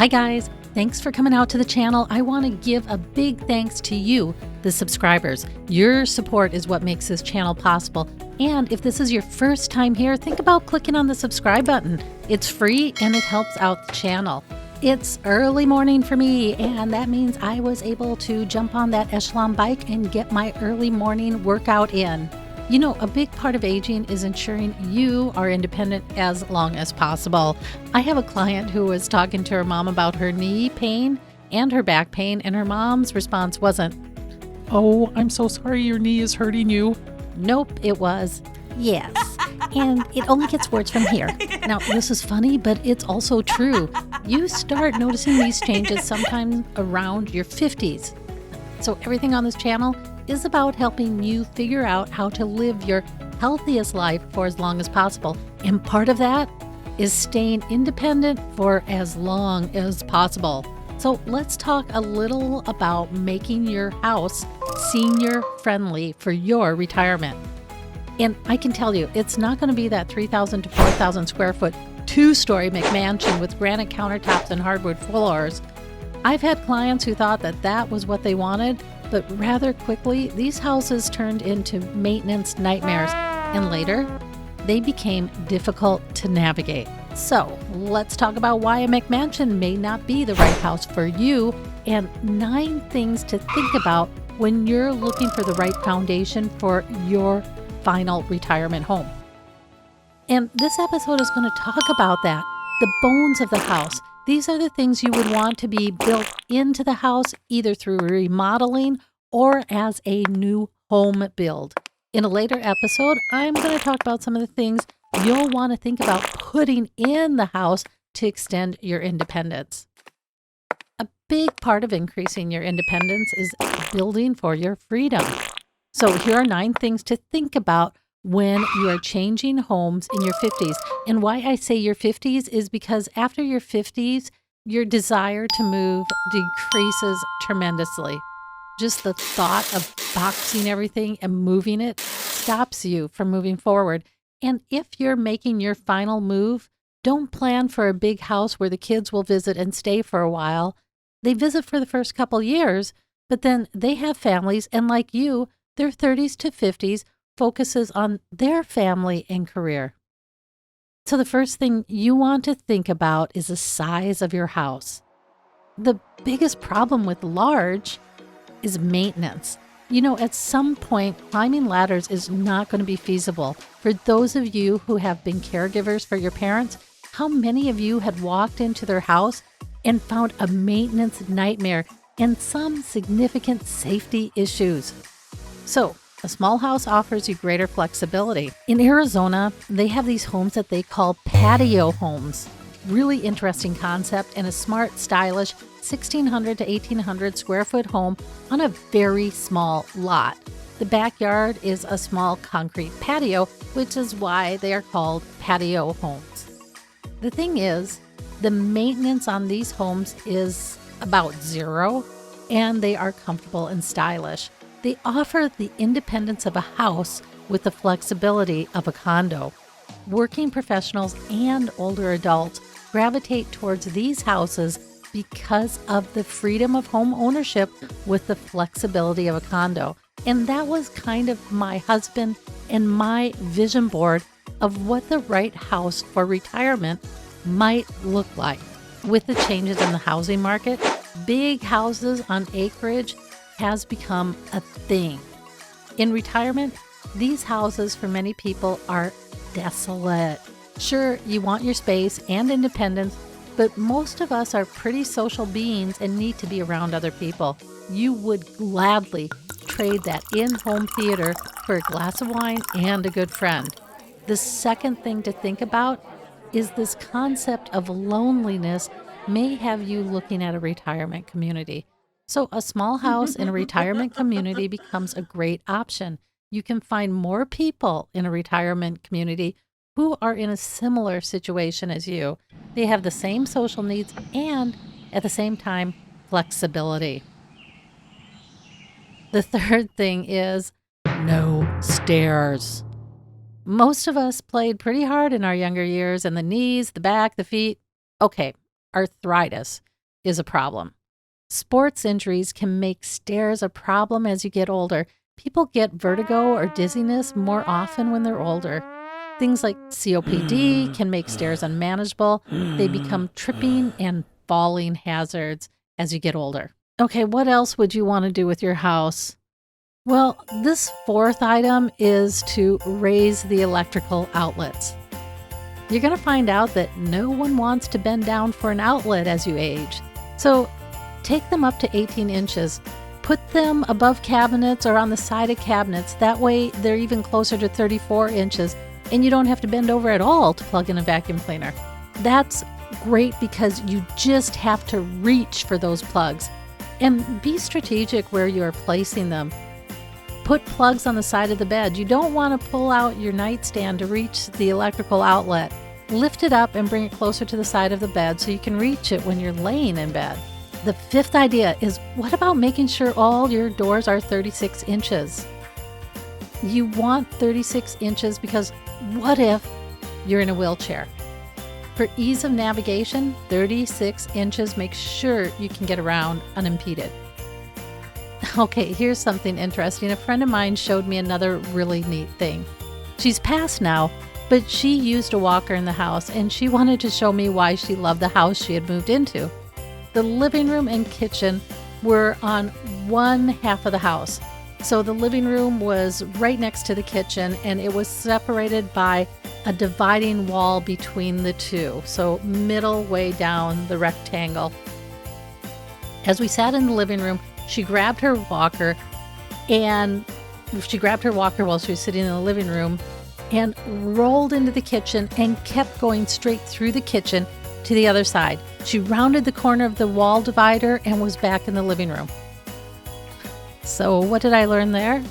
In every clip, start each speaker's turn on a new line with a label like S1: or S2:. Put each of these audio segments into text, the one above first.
S1: Hi guys, thanks for coming out to the channel. I want to give a big thanks to you, the subscribers. Your support is what makes this channel possible. And if this is your first time here, think about clicking on the subscribe button. It's free and it helps out the channel. It's early morning for me, and that means I was able to jump on that Echelon bike and get my early morning workout in. You know, a big part of aging is ensuring you are independent as long as possible. I have a client who was talking to her mom about her knee pain and her back pain, and her mom's response wasn't, "Oh, I'm so sorry your knee is hurting you." Nope, it was, "Yes, and it only gets worse from here." Now, this is funny, but it's also true. You start noticing these changes sometime around your 50s. So everything on this channel is about helping you figure out how to live your healthiest life for as long as possible. And part of that is staying independent for as long as possible. So let's talk a little about making your house senior friendly for your retirement. And I can tell you, it's not going to be that 3,000 to 4,000 square foot two-story McMansion with granite countertops and hardwood floors. I've had clients who thought that that was what they wanted, but rather quickly, these houses turned into maintenance nightmares, and later, they became difficult to navigate. So let's talk about why a McMansion may not be the right house for you, and 9 things to think about when you're looking for the right foundation for your final retirement home. And this episode is going to talk about that, the bones of the house. These are the things you would want to be built into the house, either through remodeling or as a new home build. In a later episode, I'm going to talk about some of the things you'll want to think about putting in the house to extend your independence. A big part of increasing your independence is building for your freedom. So here are 9 things to think about when you are changing homes in your 50s. And why I say your 50s is because after your 50s, your desire to move decreases tremendously. Just the thought of boxing everything and moving it stops you from moving forward. And if you're making your final move, don't plan for a big house where the kids will visit and stay for a while. They visit for the first couple years, but then they have families, and like you, their 30s to 50s focuses on their family and career. So the first thing you want to think about is the size of your house. The biggest problem with large is maintenance. You know, at some point, climbing ladders is not going to be feasible. For those of you who have been caregivers for your parents, how many of you had walked into their house and found a maintenance nightmare and some significant safety issues? So, a small house offers you greater flexibility. In Arizona, they have these homes that they call patio homes. Really interesting concept, and a smart, stylish 1,600 to 1,800 square foot home on a very small lot. The backyard is a small concrete patio, which is why they are called patio homes. The thing is, the maintenance on these homes is about zero, and they are comfortable and stylish. They offer the independence of a house with the flexibility of a condo. Working professionals and older adults gravitate towards these houses because of the freedom of home ownership with the flexibility of a condo. And that was kind of my husband and my vision board of what the right house for retirement might look like. With the changes in the housing market, big houses on acreage has become a thing. In retirement, these houses for many people are desolate. Sure, you want your space and independence, but most of us are pretty social beings and need to be around other people. You would gladly trade that in-home theater for a glass of wine and a good friend. The second thing to think about is this concept of loneliness may have you looking at a retirement community. So a small house in a retirement community becomes a great option. You can find more people in a retirement community who are in a similar situation as you. They have the same social needs and, at the same time, flexibility. The third thing is no stairs. Most of us played pretty hard in our younger years, and the knees, the back, the feet, okay, arthritis. is a problem. Sports injuries can make stairs a problem as you get older. People get vertigo or dizziness more often when they're older. Things like COPD can make stairs unmanageable. They become tripping and falling hazards as you get older. Okay, what else would you want to do with your house? Well, this fourth item is to raise the electrical outlets. You're going to find out that no one wants to bend down for an outlet as you age. So take them up to 18 inches. Put them above cabinets or on the side of cabinets. That way they're even closer to 34 inches and you don't have to bend over at all to plug in a vacuum cleaner. That's great because you just have to reach for those plugs. And be strategic where you're placing them. Put plugs on the side of the bed. You don't want to pull out your nightstand to reach the electrical outlet. Lift it up and bring it closer to the side of the bed so you can reach it when you're laying in bed. The fifth idea is, what about making sure all your doors are 36 inches? You want 36 inches because what if you're in a wheelchair? For ease of navigation, 36 inches makes sure you can get around unimpeded. Okay, here's something interesting. A friend of mine showed me another really neat thing. She's passed now, but she used a walker in the house, and she wanted to show me why she loved the house she had moved into. The living room and kitchen were on one half of the house. So the living room was right next to the kitchen, and it was separated by a dividing wall between the two. So middle way down the rectangle. As we sat in the living room, she grabbed her walker while she was sitting in the living room and rolled into the kitchen and kept going straight through the kitchen to the other side. She rounded the corner of the wall divider and was back in the living room. So what did I learn there?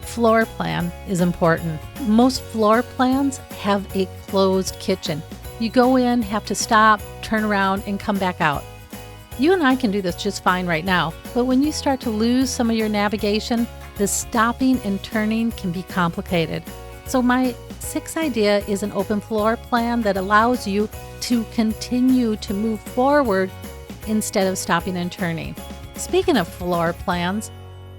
S1: Floor plan is important. Most floor plans have a closed kitchen. You go in, have to stop, turn around, and come back out. You and I can do this just fine right now, but when you start to lose some of your navigation, the stopping and turning can be complicated. So my sixth idea is an open floor plan that allows you to continue to move forward instead of stopping and turning. Speaking of floor plans,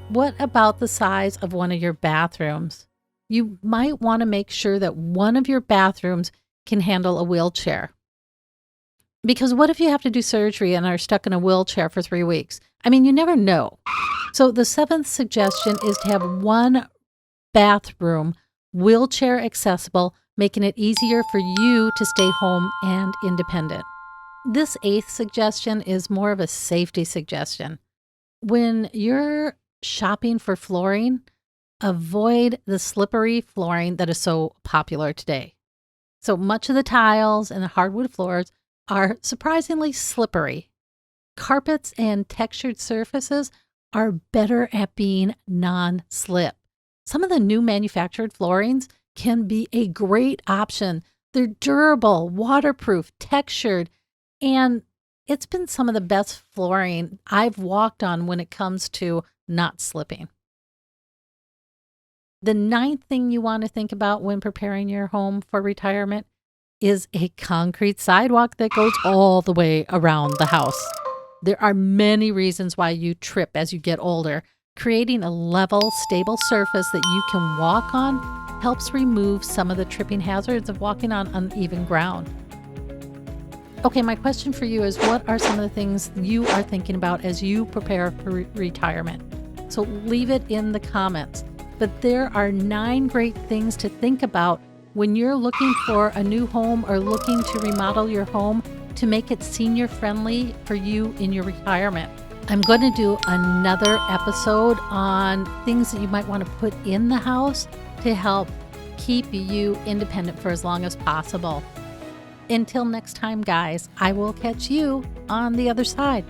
S1: what about the size of one of your bathrooms? You might want to make sure that one of your bathrooms can handle a wheelchair. Because what if you have to do surgery and are stuck in a wheelchair for 3 weeks? I mean, you never know. So the seventh suggestion is to have one bathroom wheelchair accessible, making it easier for you to stay home and independent. This eighth suggestion is more of a safety suggestion. When you're shopping for flooring, avoid the slippery flooring that is so popular today. So much of the tiles and the hardwood floors are surprisingly slippery. Carpets and textured surfaces are better at being non-slip. Some of the new manufactured floorings can be a great option. They're durable, waterproof, textured, and it's been some of the best flooring I've walked on when it comes to not slipping. The ninth thing you want to think about when preparing your home for retirement is a concrete sidewalk that goes all the way around the house. There are many reasons why you trip as you get older. Creating a level, stable surface that you can walk on helps remove some of the tripping hazards of walking on uneven ground. Okay, my question for you is, what are some of the things you are thinking about as you prepare for retirement? So leave it in the comments. But there are 9 great things to think about when you're looking for a new home or looking to remodel your home to make it senior friendly for you in your retirement. I'm going to do another episode on things that you might want to put in the house to help keep you independent for as long as possible. Until next time, guys, I will catch you on the other side.